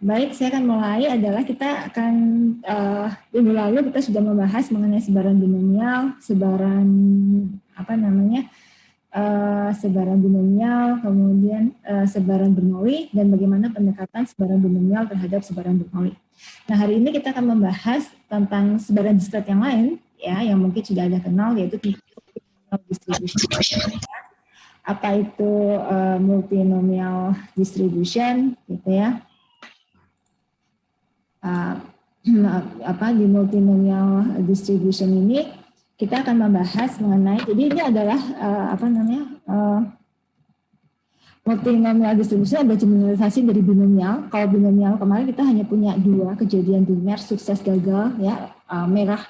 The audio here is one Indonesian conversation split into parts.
baik, saya akan mulai. Kita akan minggu lalu kita sudah membahas mengenai sebaran binomial, sebaran sebaran binomial, kemudian sebaran Bernoulli, dan bagaimana pendekatan sebaran binomial terhadap sebaran Bernoulli. Nah, hari ini kita akan membahas tentang sebaran diskret yang lain, ya, yang mungkin sudah Anda kenal, yaitu multinomial distribution. Apa itu multinomial distribution, gitu ya? Di multinomial distribution ini kita akan membahas mengenai, jadi ini adalah multinomial distribution adalah generalisasi dari binomial. Kalau binomial kemarin kita hanya punya 2 kejadian biner sukses gagal, ya, merah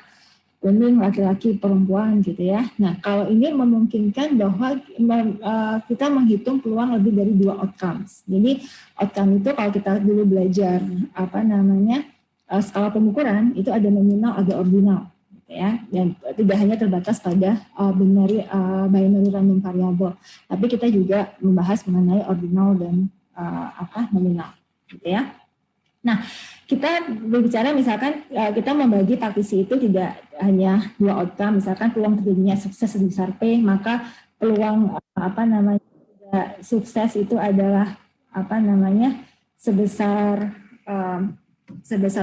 kuning, laki-laki perempuan, gitu ya. Nah, kalau ini memungkinkan bahwa kita menghitung peluang lebih dari 2 outcomes. Jadi outcome itu kalau kita dulu belajar skala pengukuran itu ada nominal, ada ordinal, gitu ya. Dan tidak hanya terbatas pada binary random variable, tapi kita juga membahas mengenai ordinal dan nominal, gitu ya. Nah, kita berbicara misalkan kita membagi partisi itu tidak hanya 2 outcome, misalkan peluang terjadinya sukses sebesar P, maka peluang sukses itu adalah sebesar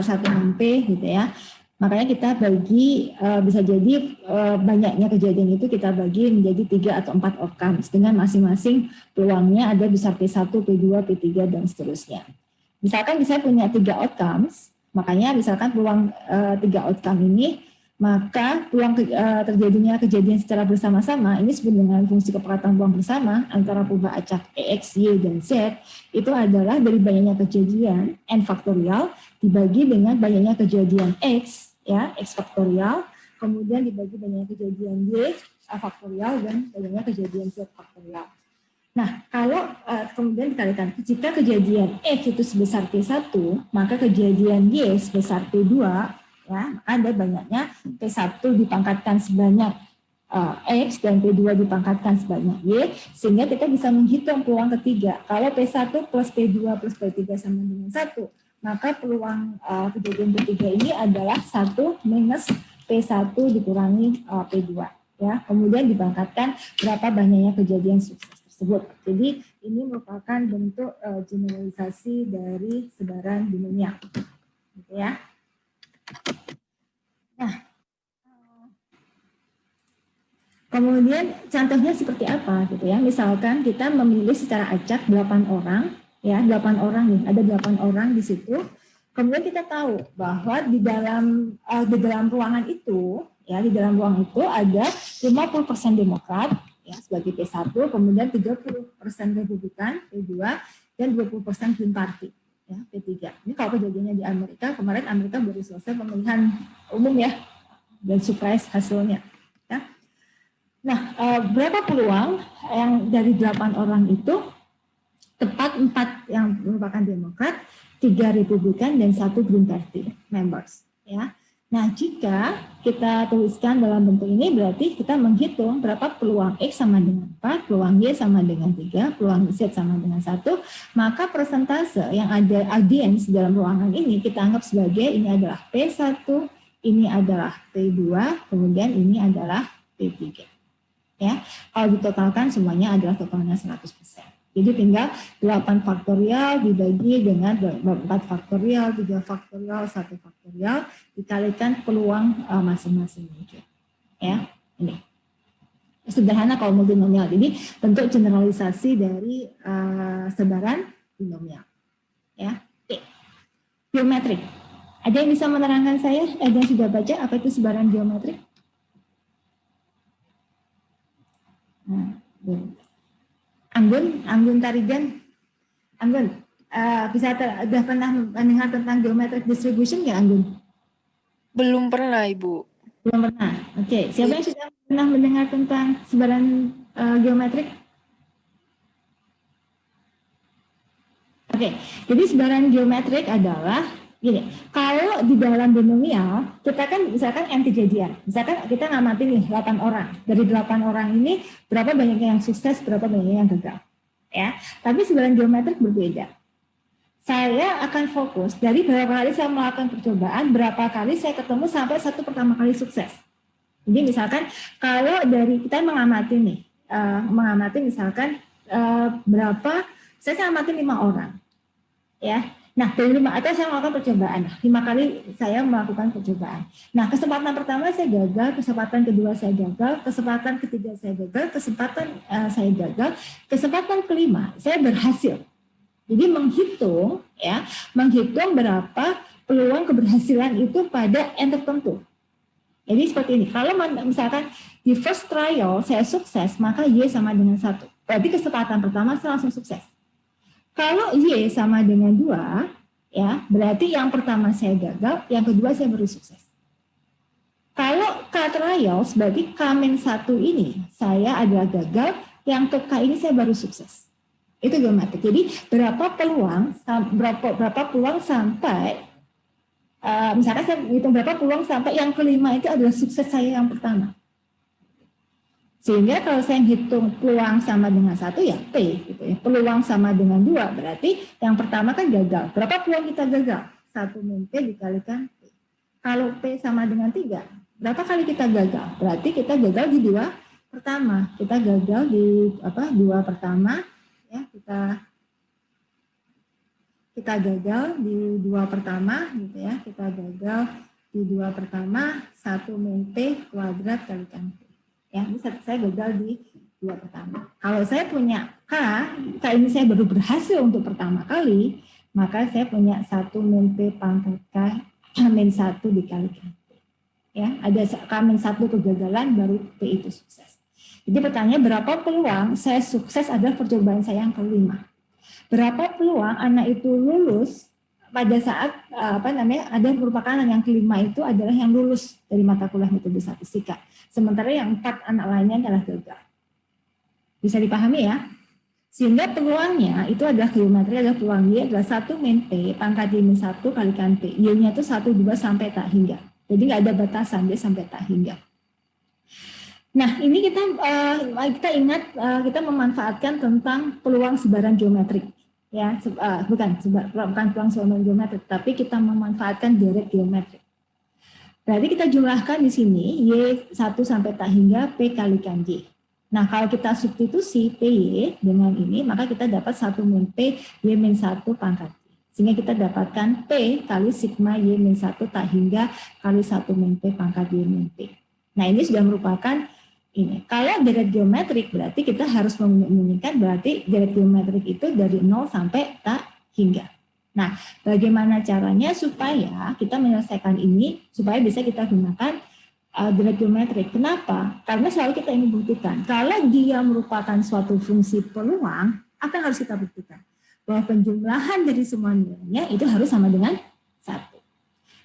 1 P, gitu ya. Makanya kita bagi, bisa jadi banyaknya kejadian itu kita bagi menjadi 3 atau 4 outcomes dengan masing-masing peluangnya ada besar P1, P2, P3 dan seterusnya. Misalkan saya punya 3 outcomes, makanya misalkan peluang 3 outcome ini, maka peluang terjadinya kejadian secara bersama-sama ini disebut dengan fungsi keperluan peluang bersama antara perubahan acak X, Y, dan Z itu adalah dari banyaknya kejadian N faktorial dibagi dengan banyaknya kejadian X, ya, X faktorial, kemudian dibagi banyaknya kejadian Y faktorial dan banyaknya kejadian Z faktorial. Nah, kalau kemudian dikalikan, jika kejadian X itu sebesar P1, maka kejadian Y sebesar P2, ya, ada banyaknya P1 dipangkatkan sebanyak X dan P2 dipangkatkan sebanyak Y, sehingga kita bisa menghitung peluang ketiga. Kalau P1 plus P2 plus P3 sama dengan 1, maka peluang kejadian ketiga ini adalah 1 minus P1 dikurangi P2. Ya, kemudian dipangkatkan berapa banyaknya kejadian sukses tersebut. Jadi ini merupakan bentuk generalisasi dari sebaran binomial, gitu ya. Nah, kemudian contohnya seperti apa, gitu ya? Misalkan kita memilih secara acak 8 orang, ya, 8 orang nih, ada 8 orang di situ. Kemudian kita tahu bahwa di dalam ruangan itu, ya, di dalam ruang itu ada 50% Demokrat, ya, sebagai P1, kemudian 30% Republikan, P2, dan 20% Green Party, ya, P3. Ini kalau kejadiannya di Amerika, kemarin Amerika baru selesai pemilihan umum, ya, dan surprise hasilnya. Ya. Nah, berapa peluang yang dari 8 orang itu, tepat 4 yang merupakan Demokrat, 3 Republikan, dan 1 Green Party members, ya. Nah, jika kita tuliskan dalam bentuk ini, berarti kita menghitung berapa peluang X sama dengan 4, peluang Y sama dengan 3, peluang Z sama dengan 1, maka persentase yang ada audiens dalam ruangan ini kita anggap sebagai ini adalah P1, ini adalah P2, kemudian ini adalah P3. Ya, kalau ditotalkan semuanya adalah totalnya 100%. Jadi tinggal 8 faktorial dibagi dengan 4 faktorial, 3 faktorial, 1 faktorial, dikalikan peluang masing-masing. Ya, ini. Sederhana kalau multinomial. Jadi bentuk generalisasi dari sebaran binomial. Ya. Oke. Geometrik. Ada yang bisa menerangkan saya? Ada yang sudah baca apa itu sebaran geometrik? Nah, Anggun Tarigan, sudah pernah mendengar tentang geometric distribution nggak, Anggun? Belum pernah, Ibu. Belum pernah. Oke, siapa yang sudah pernah mendengar tentang sebaran geometrik? Oke, jadi sebaran geometrik adalah gini, kalau di dalam binomial, kita kan misalkan yang kejadian, misalkan kita ngamatin nih 8 orang, dari 8 orang ini berapa banyaknya yang sukses, berapa banyaknya yang gagal. Ya, tapi sebaran geometrik berbeda. saya akan fokus dari berapa kali saya melakukan percobaan, berapa kali saya ketemu sampai satu pertama kali sukses. Jadi misalkan kalau dari kita mengamati nih, mengamati misalkan berapa, saya amati 5 orang, ya. Nah dari 5 atau saya melakukan percobaan, 5 kali saya melakukan percobaan. Nah kesempatan pertama saya gagal, kesempatan kedua saya gagal, kesempatan ketiga saya gagal, kesempatan saya gagal, kesempatan kelima saya berhasil. Jadi menghitung berapa peluang keberhasilan itu pada N tertentu. Jadi seperti ini, kalau misalkan di first trial saya sukses, maka Y sama dengan 1. Berarti kesempatan pertama saya langsung sukses. Kalau Y sama dengan 2, ya berarti yang pertama saya gagal, yang kedua saya baru sukses. Kalau K trials, berarti K-1 ini saya adalah gagal, yang ke K ini saya baru sukses. Itu geometrik. Jadi berapa peluang sampai misalkan saya hitung berapa peluang sampai yang kelima itu adalah sukses saya yang pertama. Sehingga kalau saya hitung peluang sama dengan 1 ya P gitu ya. Peluang sama dengan 2 berarti yang pertama kan gagal. Berapa peluang kita gagal? 1 min P dikalikan P. Kalau P sama dengan 3, berapa kali kita gagal? Berarti kita gagal di 2 pertama. Kita gagal di 2 pertama ya, kita gagal di 2 pertama gitu ya, kita gagal di 2 pertama 1 min P kuadrat kalikan P ya, ini saya gagal di 2 pertama. Kalau saya punya K ini saya baru berhasil untuk pertama kali, maka saya punya 1 min P pangkat K min 1 dikalikan P ya, ada K min 1 kegagalan baru P itu sukses. Jadi pertanyaannya berapa peluang saya sukses adalah percobaan saya yang kelima. Berapa peluang anak itu lulus pada saat ada merupakan anak yang kelima itu adalah yang lulus dari mata kuliah metode statistika. Sementara yang 4 anak lainnya adalah gagal. Bisa dipahami ya? Sehingga peluangnya itu adalah geometri, adalah peluang Y adalah 1 min P pangkat Y min 1 kalikan P. Y-nya itu 1, 2 sampai tak hingga. Jadi nggak ada batasan, dia sampai tak hingga. Nah, ini kita ingat kita memanfaatkan tentang peluang sebaran geometrik. Ya, bukan peluang sebaran geometrik, tapi kita memanfaatkan direct geometrik. Berarti kita jumlahkan di sini Y1 sampai tak hingga P kalikan Y. Nah, kalau kita substitusi PY dengan ini, maka kita dapat 1 min P Y min 1 pangkat Y. Sehingga kita dapatkan P kali sigma Y min 1 tak hingga kali 1 min P pangkat Y min P. Nah, ini sudah merupakan ini. Kalau direct geometrik berarti kita harus menyembunyikan berarti direct geometrik itu dari 0 sampai tak hingga. Nah, bagaimana caranya supaya kita menyelesaikan ini supaya bisa kita gunakan direct geometrik. Kenapa? Karena selalu kita ingin buktikan kalau dia merupakan suatu fungsi peluang, apa yang harus kita buktikan? Bahwa penjumlahan dari semua nilainya itu harus sama dengan 1.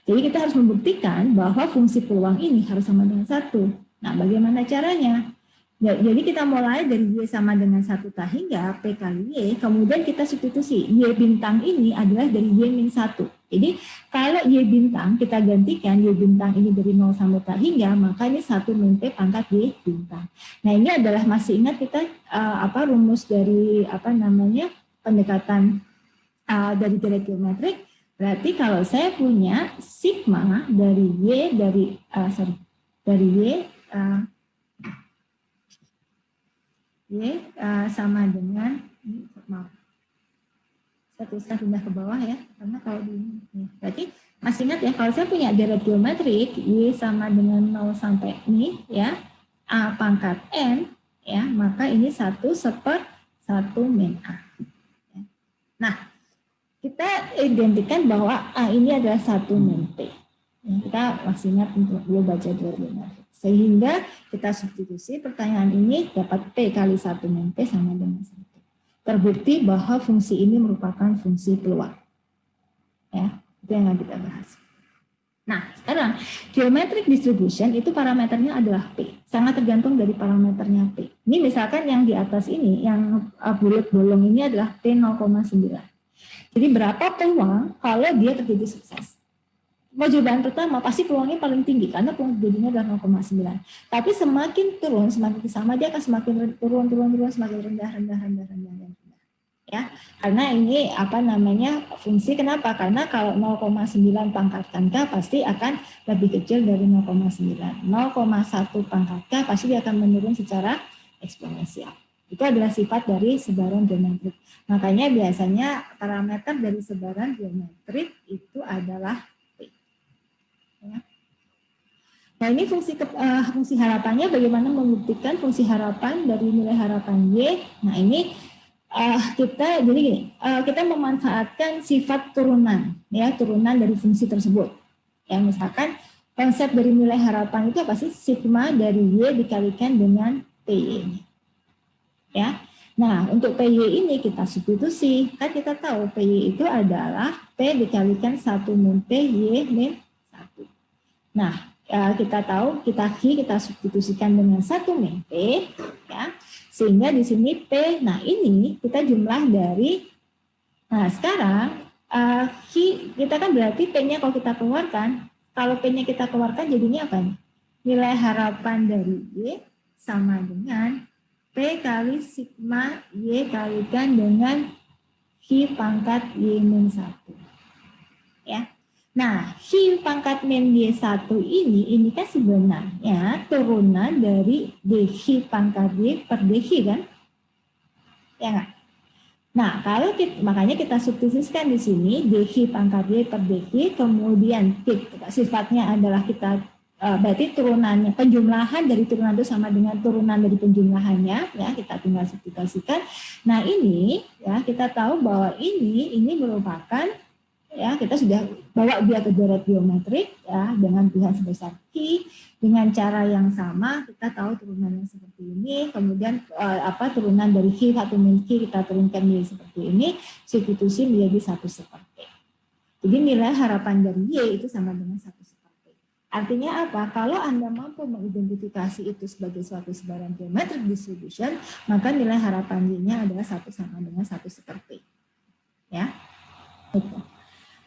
Jadi kita harus membuktikan bahwa fungsi peluang ini harus sama dengan 1. Nah, bagaimana caranya? Jadi kita mulai dari Y sama dengan 1 tak hingga P kali Y, kemudian kita substitusi. Y bintang ini adalah dari Y min 1. Jadi kalau Y bintang kita gantikan Y bintang ini dari 0 sampai tak hingga, maka ini 1 min P pangkat Y bintang. Nah, ini adalah masih ingat kita rumus dari pendekatan dari direct geometrik. Berarti kalau saya punya sigma dari Y dari Y sama dengan saya tuliskan pindah ke bawah ya, karena kalau di ini berarti masih ingat ya, kalau saya punya direct geometrik Y sama dengan 0 sampai ini ya A pangkat N ya, maka ini 1/1 min A. Nah, kita identikan bahwa A ini adalah 1 min P. Kita masih ingat untuk baca direct geometrik. Sehingga kita substitusi pertanyaan ini dapat P kali 1 min P sama dengan 1. Terbukti bahwa fungsi ini merupakan fungsi peluang. Ya, itu yang akan kita bahas. Nah, sekarang geometric distribution itu parameternya adalah P. Sangat tergantung dari parameternya P. Ini misalkan yang di atas ini, yang bulat bolong ini adalah P 0,9. Jadi berapa peluang kalau dia terjadi sukses? Jawaban pertama pasti peluangnya paling tinggi karena peluang terjadinya adalah 0,9. Tapi semakin turun, semakin sama dia akan semakin turun, semakin rendah. Ya, karena ini apa namanya fungsi kenapa? Karena kalau 0,9 pangkat K pasti akan lebih kecil dari 0,9. 0,1 pangkat K pasti dia akan menurun secara eksponensial. Itu adalah sifat dari sebaran geometrik. Makanya biasanya parameter dari sebaran geometrik itu adalah P. Ya. Nah ini fungsi harapannya bagaimana membuktikan fungsi harapan dari nilai harapan Y. Nah ini kita jadi gini, kita memanfaatkan sifat turunan, ya turunan dari fungsi tersebut. Ya misalkan konsep dari nilai harapan itu apa sih? Sigma dari Y dikalikan dengan PY. Ya, nah untuk PY ini kita substitusi, kan kita tahu PY itu adalah P dikalikan 1 min P, Y min 1. Nah, kita tahu kita substitusikan dengan 1 min P, ya. Sehingga di sini P, nah ini kita jumlah dari, nah sekarang kita kan berarti P-nya kalau P-nya kita keluarkan jadinya apa nih? Nilai harapan dari Y sama dengan P kali sigma Y kalikan dengan Q pangkat Y min 1. Ya. Nah, Q pangkat min Y1 ini kan sebenarnya turunan dari DQ pangkat Y per DQ kan? Ya nggak? Nah, makanya kita substitusikan di sini DQ pangkat Y per DQ, kemudian sifatnya adalah kita berarti turunannya, penjumlahan dari turunan itu sama dengan turunan dari penjumlahannya, ya kita tinggal substitusikan. Nah ini ya kita tahu bahwa ini merupakan ya kita sudah bawa dia ke deret geometrik ya dengan pilihan sebesar Q dengan cara yang sama kita tahu turunannya seperti ini kemudian turunan dari Q 1 min Q kita turunkan menjadi seperti ini substitusi menjadi 1 seperti. Jadi nilai harapan dari Y itu sama dengan 1 seperti. Artinya apa? Kalau Anda mampu mengidentifikasi itu sebagai suatu sebaran geometric distribution maka nilai harapan Y-nya adalah 1 sama dengan 1 seperti. Ya. Itu.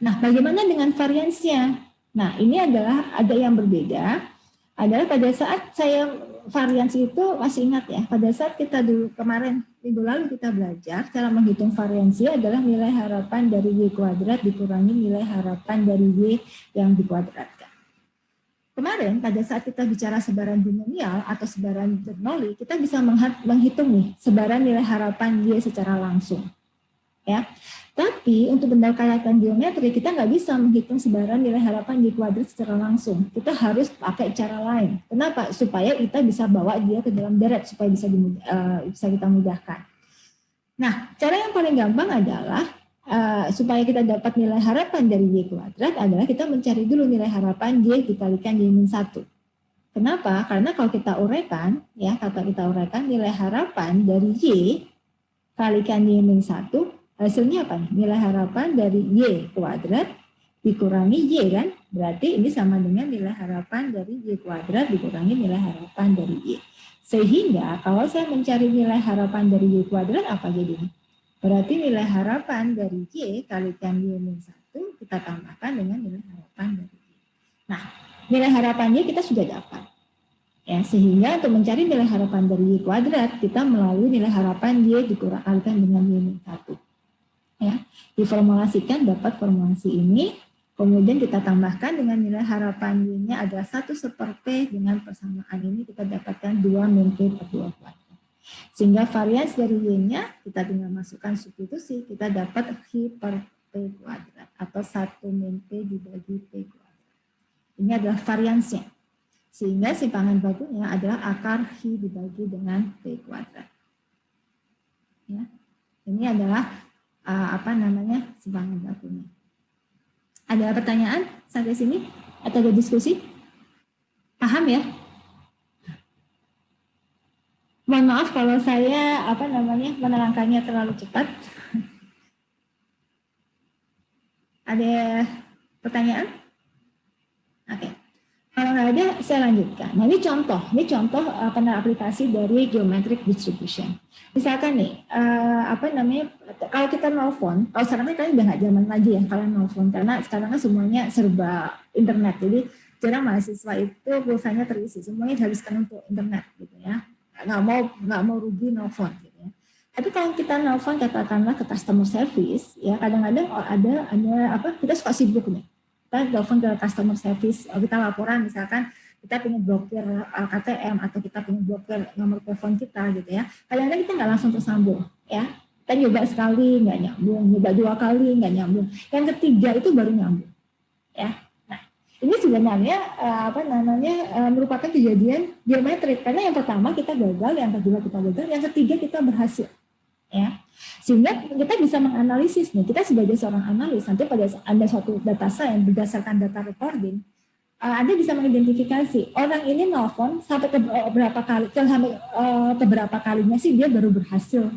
Nah, bagaimana dengan variansnya? Nah, ini adalah ada yang berbeda. Adalah pada saat saya variansi itu masih ingat ya, pada saat kita dulu kemarin minggu lalu kita belajar cara menghitung variansi adalah nilai harapan dari Y kuadrat dikurangi nilai harapan dari Y yang dikuadratkan. Kemarin pada saat kita bicara sebaran binomial atau sebaran Bernoulli, kita bisa menghitung nih sebaran nilai harapan Y secara langsung. Ya. Tapi untuk pendekatan geometri kita nggak bisa menghitung sebaran nilai harapan Y kuadrat secara langsung. Kita harus pakai cara lain. Kenapa? Supaya kita bisa bawa dia ke dalam deret supaya bisa kita mudahkan. Nah, cara yang paling gampang adalah supaya kita dapat nilai harapan dari Y kuadrat adalah kita mencari dulu nilai harapan Y dikalikan Y min 1. Kenapa? Karena kalau kita uraikan, ya kata kita uraikan nilai harapan dari Y kalikan Y min 1 hasilnya apa? Nilai harapan dari Y kuadrat dikurangi Y kan? Berarti ini sama dengan nilai harapan dari Y kuadrat dikurangi nilai harapan dari Y. Sehingga kalau saya mencari nilai harapan dari Y kuadrat apa jadinya? Berarti nilai harapan dari Y kalikan Y min 1 kita tambahkan dengan nilai harapan dari Y. Nah, nilai harapan Y kita sudah dapat. Ya, sehingga untuk mencari nilai harapan dari Y kuadrat kita melalui nilai harapan Y dikurangi dengan Y min 1. Ya, diformulasikan dapat formulasi ini, kemudian kita tambahkan dengan nilai harapan Y-nya adalah 1 seperti dengan persamaan ini kita dapatkan 2 min P per 2 kuadrat. Sehingga varians dari Y-nya kita tinggal masukkan substitusi, kita dapat Q per P kuadrat atau 1 min P dibagi P kuadrat. Ini adalah variansnya. Sehingga simpangan bakunya adalah akar Q dibagi dengan P kuadrat. Ya. Ini adalah simpangan bakunya. Ada pertanyaan sampai sini atau ada diskusi? Paham ya? Mohon maaf kalau saya menerangkannya terlalu cepat. Ada pertanyaan? Oke. Kalau nggak ada, saya lanjutkan. Nah, ini contoh aplikasi dari geometric distribution. Misalkan nih, kalau kita nelfon, kalau sekarang kan udah nggak zaman lagi ya kalian nelfon, karena sekarang kan semuanya serba internet, jadi jarang mahasiswa itu pulsanya terisi, semuanya dihabiskan untuk internet gitu ya, nggak mau rugi nelfon gitu ya. Tapi kalau kita nelfon katakanlah ke customer service, ya kadang-kadang ada apa, kita suka sibuk nih. Kita telepon ke customer service, kita laporan misalkan kita pengen blokir KTM atau kita pengen blokir nomor telepon kita gitu ya. Kadang-kadang kita nggak langsung tersambung, ya. Kita nyoba sekali nggak nyambung, nyoba 2 kali nggak nyambung. Yang ketiga itu baru nyambung, ya. Nah, ini sebenarnya merupakan kejadian geometrik karena yang pertama kita gagal, yang kedua kita gagal, yang ketiga kita berhasil. Ya, sehingga kita bisa menganalisis nih, kita sebagai seorang analis nanti pada ada suatu data science berdasarkan data recording, Anda bisa mengidentifikasi orang ini nelfon sampai ke berapa kali, sampai ke berapa kalinya sih dia baru berhasil.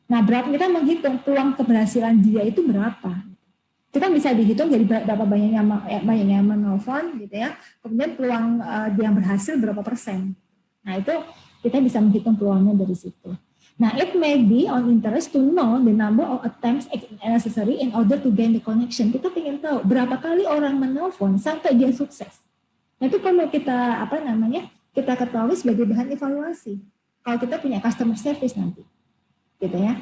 Nah, berapa kita menghitung peluang keberhasilan dia itu berapa? Itu kan bisa dihitung dari berapa banyaknya menelpon gitu ya. Kemudian peluang dia berhasil berapa persen. Nah, itu kita bisa menghitung peluangnya dari situ. Nah, it may be on interest to know the number of attempts necessary in order to gain the connection. Kita ingin tahu berapa kali orang menelpon sampai dia sukses. Nah, itu perlu kita kita ketahui sebagai bahan evaluasi. Kalau kita punya customer service nanti, gitu ya.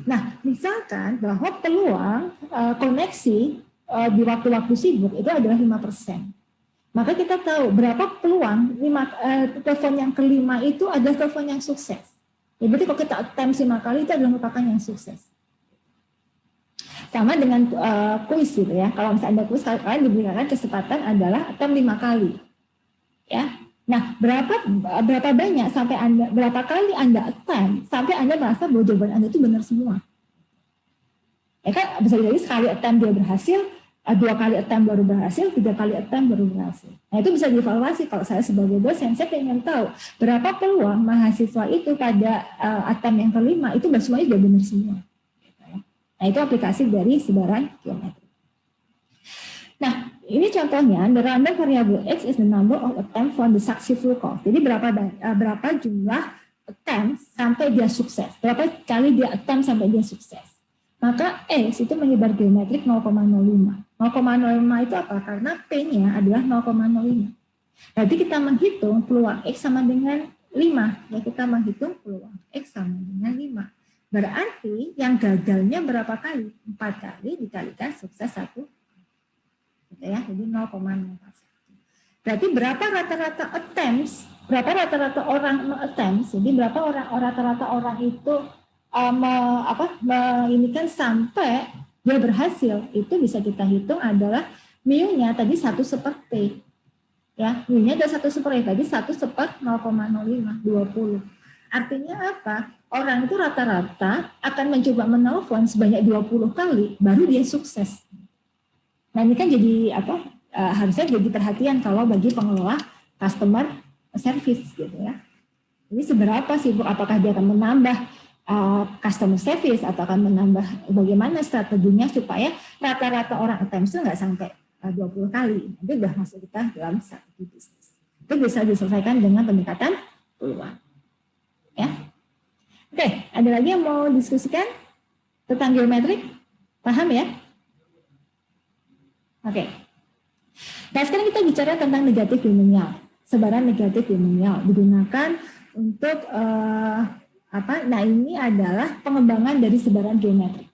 Nah, misalkan bahwa peluang koneksi di waktu-waktu sibuk itu adalah 5%. Maka kita tahu berapa peluang telepon yang kelima itu adalah telepon yang sukses. Ya, berarti kalau kita attempt 5 kali itu adalah merupakan yang sukses. Sama dengan kuis gitu ya. Kalau misalnya Anda kuis, kalian diberikan kesempatan adalah attempt 5 kali. Ya. Nah, berapa banyak sampai berapa kali Anda attempt sampai Anda merasa bahwa jawaban Anda itu benar semua. Ya kan bisa jadi sekali attempt dia berhasil, 2 kali attempt baru berhasil, 3 kali attempt baru berhasil. Nah, itu bisa dievaluasi. Kalau saya sebagai dosen, saya ingin tahu berapa peluang mahasiswa itu pada attempt yang kelima itu semuanya sudah benar semua. Nah, itu aplikasi dari sebaran geometri. Nah, ini contohnya, the random variable x is the number of attempts for the successful call. Jadi berapa jumlah attempt sampai dia sukses, berapa kali dia attempt sampai dia sukses. Maka X itu menyebar geometrik 0,05. 0,05 itu apa? Karena P-nya adalah 0,05. Berarti kita menghitung peluang X sama dengan 5. Ya, kita menghitung peluang X sama dengan 5. Berarti yang gagalnya berapa kali? 4 kali dikalikan sukses 1. Gitu ya, jadi 0,01. Berarti berapa rata-rata attempts? Berapa rata-rata orang attempts? Jadi berapa rata-rata orang itu ini sampai dia berhasil, itu bisa kita hitung adalah mu-nya tadi 1/T. Ya, mu-nya ada 1/T, tadi 1/0,05, 20. Artinya apa? Orang itu rata-rata akan mencoba menelpon sebanyak 20 kali baru dia sukses. Nah, ini kan jadi harusnya jadi perhatian kalau bagi pengelola customer service gitu ya. Ini seberapa sibuk, apakah dia akan menambah customer service atau akan menambah bagaimana strateginya supaya rata-rata orang attempts itu nggak sampai 20 kali. Itu sudah masuk kita dalam strategi bisnis. Itu bisa diselesaikan dengan pendekatan peluang. Ya. Oke, ada lagi yang mau diskusikan tentang geometrik? Paham ya? Oke. Nah, sekarang kita bicara tentang negatif binomial. Sebaran negatif binomial digunakan untuk Nah, ini adalah pengembangan dari sebaran geometrik.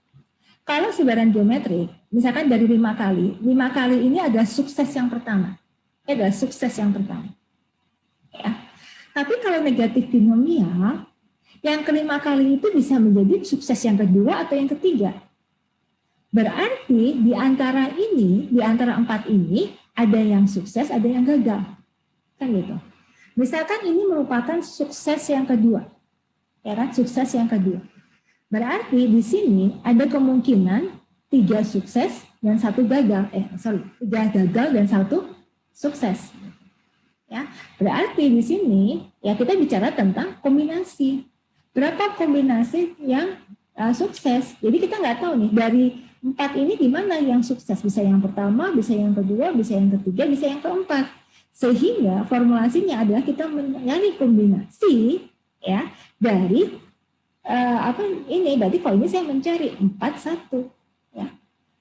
Kalau sebaran geometrik, misalkan dari 5 kali, 5 kali ini adalah sukses yang pertama. Adalah sukses yang pertama. Ya. Tapi kalau negatif binomial, yang kelima kali itu bisa menjadi sukses yang kedua atau yang ketiga. Berarti di antara 4 ini, ada yang sukses, ada yang gagal. Kan gitu. Misalkan ini merupakan sukses yang kedua. Ya kan, sukses yang kedua. Berarti di sini ada kemungkinan 3 sukses dan 1 gagal. 3 gagal dan 1 sukses. Ya, berarti di sini ya kita bicara tentang kombinasi. Berapa kombinasi yang sukses? Jadi kita nggak tahu nih dari 4 ini di mana yang sukses. Bisa yang pertama, bisa yang kedua, bisa yang ketiga, bisa yang keempat. Sehingga formulasinya adalah kita mencari kombinasi ya dari berarti kalau ini saya mencari 4-1 ya,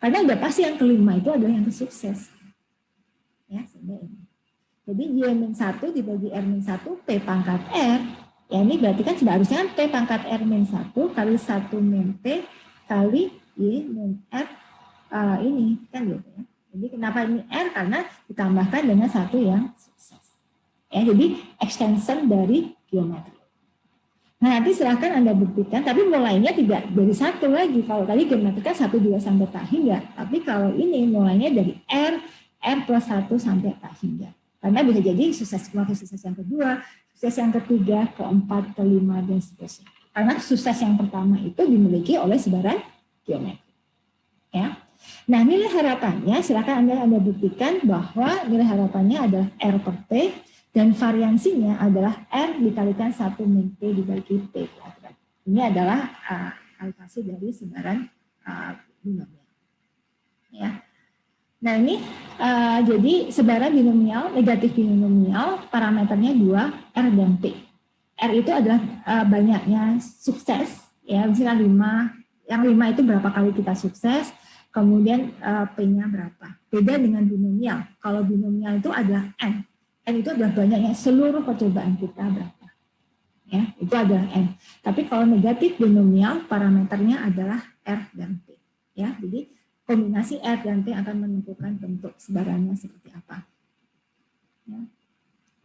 karena udah pasti yang kelima itu adalah yang sukses ya. Sehingga ini jadi Y-1 dibagi R-1 P pangkat R Ya ini berarti kan seharusnya P pangkat R min 1 kali 1 min P kali Y min R ini kan gitu ya. Jadi kenapa ini R? Karena ditambahkan dengan satu yang sukses. Ya, jadi extension dari geometri. Nah nanti silahkan Anda buktikan, tapi mulainya tidak dari satu lagi. Kalau tadi geometri kan 1, 2 sampai tak hingga. Tapi kalau ini mulainya dari R plus 1 sampai tak hingga. Karena bisa jadi sukses yang kedua, sukses yang ketiga, keempat, kelima, dan seterusnya. Karena sukses yang pertama itu dimiliki oleh sebaran geometri. Ya. Nah, nilai harapannya, silakan Anda buktikan bahwa nilai harapannya adalah R per P, dan variansinya adalah R dikalikan 1 min P dibagi P kuadrat. Ini adalah alokasi dari sebaran binomial. Ya. Nah ini jadi sebaran binomial, negatif binomial, parameternya 2, R dan P. R itu adalah banyaknya sukses, ya misalnya 5, yang 5 itu berapa kali kita sukses, kemudian P-nya berapa. Beda dengan binomial, kalau binomial itu adalah N. N itu adalah banyaknya seluruh percobaan kita berapa. Ya, itu adalah N. Tapi kalau negatif binomial, parameternya adalah R dan P. Ya, jadi kombinasi R dan P akan menentukan bentuk sebarannya seperti apa. Ya.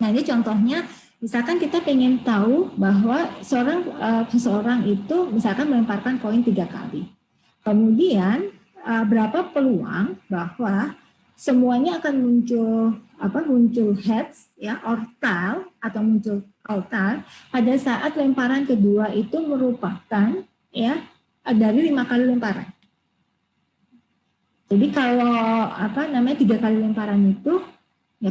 Nah ini contohnya, misalkan kita ingin tahu bahwa seseorang itu misalkan melemparkan koin 3 kali. Kemudian berapa peluang bahwa semuanya akan muncul heads ya, or tail atau muncul tail pada saat lemparan kedua itu merupakan ya dari 5 kali lemparan. Jadi kalau 3 kali lemparan itu ya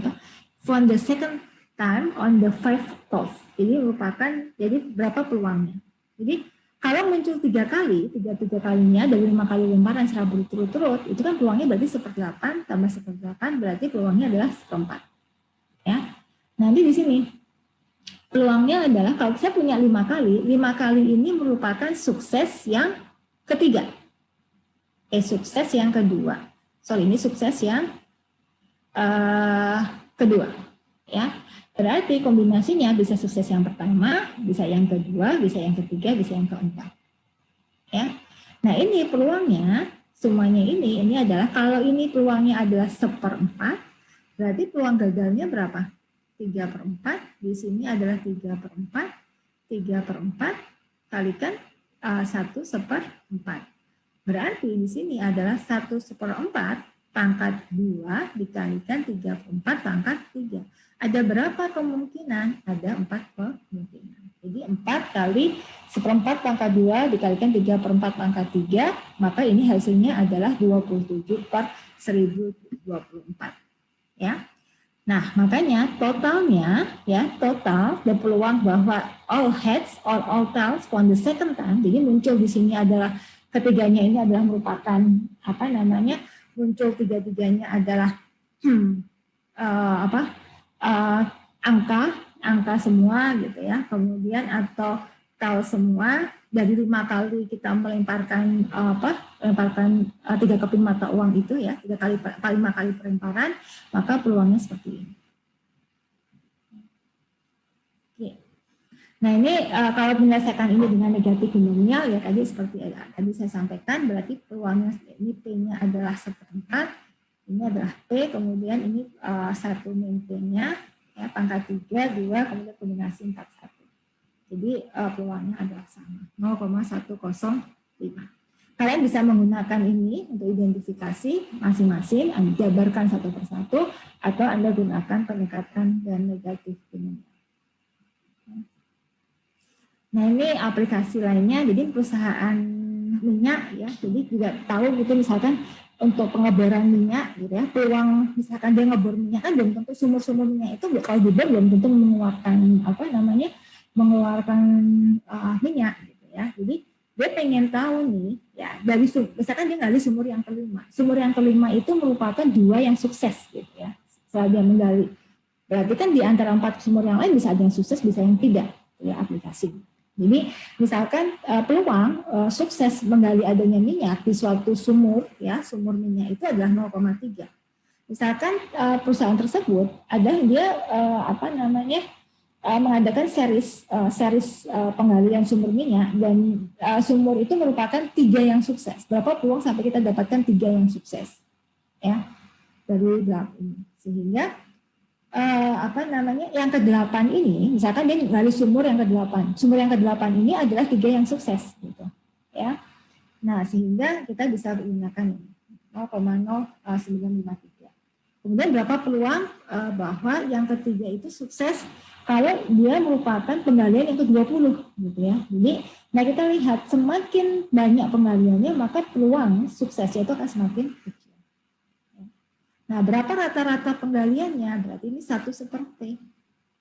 from the second time on the 5 toss. Jadi merupakan jadi berapa peluangnya. Jadi kalau muncul 3 kali, 3 kalinya dari 5 kali lemparan secara berturut-turut, itu kan peluangnya berarti 1/8 tambah 1/8 berarti peluangnya adalah 1/4. Ya. Nanti di sini peluangnya adalah kalau saya punya 5 kali ini merupakan sukses yang ketiga. Sukses yang kedua. Ini sukses yang kedua. Ya. Berarti kombinasinya bisa sukses yang pertama, bisa yang kedua, bisa yang ketiga, bisa yang keempat. Ya. Nah, ini peluangnya semuanya ini adalah kalau ini peluangnya adalah 1/4, berarti peluang gagalnya berapa? 3/4, di sini adalah 3/4, 3/4 kalikan 1/4. Berarti di sini adalah 1/4 pangkat 2 dikalikan 3/4 pangkat 3. Ada berapa kemungkinan? Ada 4 kemungkinan. Jadi 4 kali 1/4 pangkat 2 dikalikan 3/4 pangkat 3, maka ini hasilnya adalah 27/1024. Ya. Nah, makanya totalnya total dan peluang bahwa all heads or all tails on the second time, jadi muncul di sini adalah ketiganya ini adalah merupakan muncul tiga-tiganya adalah angka semua gitu ya, kemudian atau tail semua dari 5 kali kita melemparkan 3 keping mata uang itu ya, 5 kali pelemparan, maka peluangnya seperti ini. Nah ini kalau menyelesaikan ini dengan negatif binomial ya tadi seperti tadi saya sampaikan, berarti peluangnya ini P-nya adalah 1/4, ini adalah P, kemudian ini 1 min P-nya ya, pangkat 3, 2, kemudian kombinasi 41. Jadi peluangnya adalah sama, 0,105. Kalian bisa menggunakan ini untuk identifikasi masing-masing, Anda jabarkan satu persatu, atau Anda gunakan pendekatan dan negatif binomial. Nah ini aplikasi lainnya, jadi perusahaan minyak ya, jadi juga tahu gitu misalkan untuk pengeboran minyak gitu ya, peluang misalkan dia ngebor minyak kan belum tentu sumur-sumur minyak itu kalau dibor belum tentu mengeluarkan minyak gitu ya. Jadi dia pengen tahu nih ya dari misalkan dia gali sumur yang kelima. Sumur yang kelima itu merupakan 2 yang sukses gitu ya. Setelah dia menggali. Berarti kan di antara 4 sumur yang lain bisa ada yang sukses, bisa yang tidak ya aplikasi. Jadi misalkan peluang sukses menggali adanya minyak di suatu sumur ya, sumur minyak itu adalah 0,3. Misalkan perusahaan tersebut ada dia mengadakan series penggalian sumber minyak, dan sumur itu merupakan 3 yang sukses. Berapa peluang sampai kita dapatkan 3 yang sukses, ya, dari graf ini. Sehingga yang ke-8 ini, misalkan dia gali sumur yang ke-8. Sumur yang ke-8 ini adalah 3 yang sukses, gitu, ya. Nah, sehingga kita bisa menggunakan 0,0953. Kemudian berapa peluang bahwa yang ketiga itu sukses kalau dia merupakan penggalian yang ke-20, gitu ya. Jadi, nah kita lihat semakin banyak penggaliannya, maka peluang suksesnya itu akan semakin kecil. Nah, berapa rata-rata penggaliannya? Berarti ini 1/T,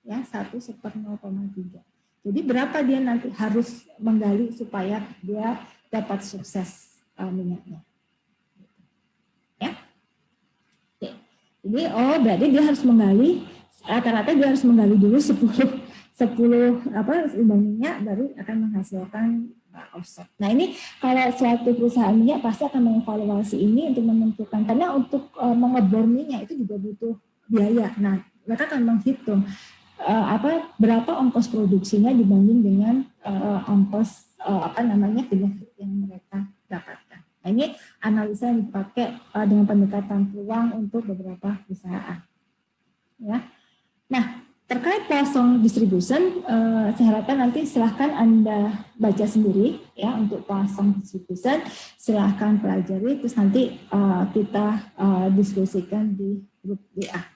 ya, 1/0,3. Jadi berapa dia nanti harus menggali supaya dia dapat sukses minyaknya. Ya. Oke. Jadi berarti dia harus menggali, rata-rata dia harus menggali dulu 10 lubang minyak, baru akan menghasilkan offset. Nah, ini kalau suatu perusahaan minyak pasti akan mengevaluasi ini untuk menentukan, karena untuk mengebor minyak itu juga butuh biaya. Nah, mereka akan menghitung berapa ongkos produksinya dibanding dengan ongkos benefit yang mereka dapatkan. Nah, ini analisa yang dipakai dengan pendekatan peluang untuk beberapa perusahaan. Ya. Nah, terkait Poisson distribution, saya harapkan nanti silahkan Anda baca sendiri ya untuk Poisson distribution, silahkan pelajari, terus nanti kita diskusikan di grup WA.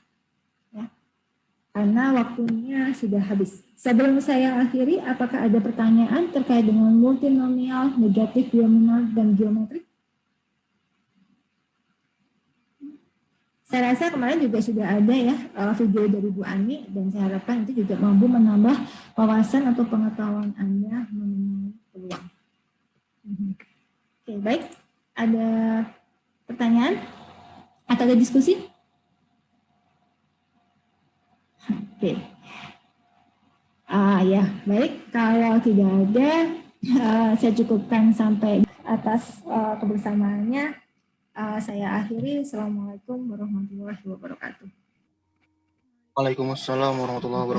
Karena waktunya sudah habis. Sebelum saya akhiri, apakah ada pertanyaan terkait dengan multinomial, negatif, binomial, dan geometrik? Saya rasa kemarin juga sudah ada ya video dari Bu Ani, dan saya harapkan itu juga mampu menambah wawasan atau pengetahuan Anda mengenai peluang. Oke, baik. Ada pertanyaan atau ada diskusi? Oke. Ya, baik. Kalau tidak ada, saya cukupkan sampai atas kebersamaannya. Saya akhiri. Assalamualaikum warahmatullahi wabarakatuh. Waalaikumsalam warahmatullahi wabarakatuh.